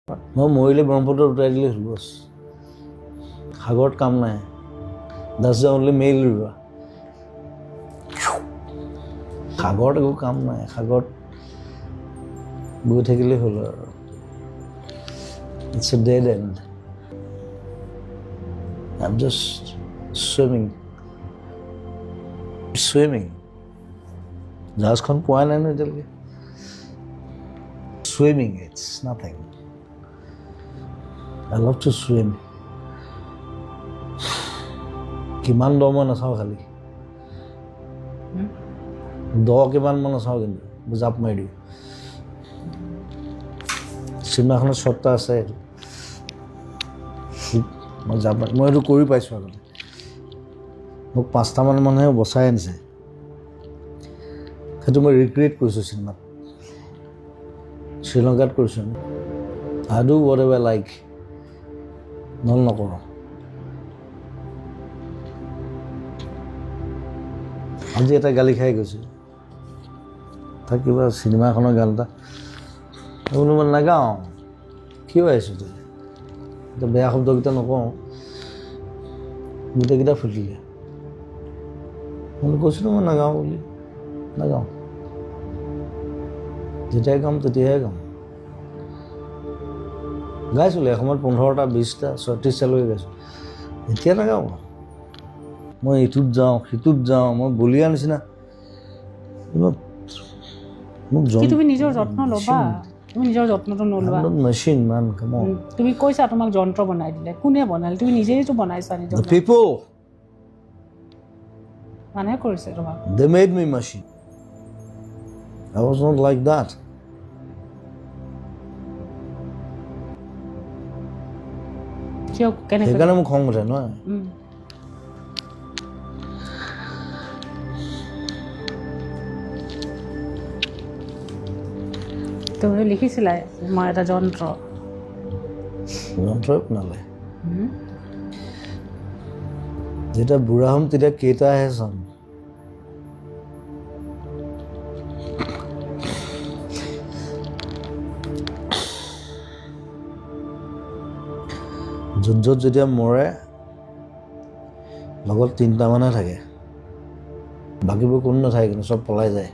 মই মৰিলে ব্ৰহ্মপুত্ৰত উঠাই দিলে হ'ল বছ সাগৰত কাম নাই that's the only মেইল ৰুৱা সাগৰত একো কাম নাই সাগৰত গৈ থাকিলে হ'ল আৰু it's a dead end I'm just swimming জাহাজখন পোৱা নাই ন এতিয়ালৈকে swimming it's nothing I love to swim. কিমান দ মই নাচাওঁ খালি দ কিমান মই নাচাওঁ কিন্তু জাপ মাৰি দিওঁ চিনেমাখনত শ্বটটা আছে মই জাপ মই এইটো কৰি পাইছোঁ আগতে মোক 5টামান মানুহে বচাই আনিছে সেইটো মই ৰিক্ৰিয়েট কৰিছোঁ চিনেমাত শ্ৰীলংকাত কৰিছোঁ I do whatever I like নহ'লে নকৰোঁ আজি এটা গালি খাই গৈছোঁ তাক কিবা চিনেমাখনৰ গান এটা বোলো মই নাগাওঁ কিয় আহিছোঁ তই এতিয়া বেয়া শব্দকেইটা নকওঁ গোটেইকেইটা ফুটিলে মই কৈছিলোঁ মই নাগাওঁ বুলি নাগাওঁ যেতিয়াই গাম তেতিয়াহে গাম গাইছিলোঁ এসময়ত 15টা 20টা 36টালৈকে গাইছোঁ এতিয়া নাগাওঁ মই ইটোত যাওঁ সিটোত যাওঁ মই বলিয়া নিচিনা মোক তুমি নিজৰ যত্ন ল'বা তুমি নিজৰ যত্নটো নলোৱা মেচিন মান কাম তুমি কৈছা তোমাক যন্ত্ৰ বনাই দিলে কোনে বনালে তুমি নিজেইতো বনাইছা নিজৰ পিপল মানুহে কৰিছে তোমাক they made me machine I was not like that কিয় কেনেকৈ সেইকাৰণে মোক খং উঠে নহয় তুমি লিখিছিলা মই এটা যন্ত্ৰই বনালে যেতিয়া বুঢ়া হ'ম তেতিয়া কেইটাহে চাম য'ত যেতিয়া মৰে লগত 3টা মানুহে থাকে বাকীবোৰ কোনো নাথাকে কিন্তু চব পলাই যায়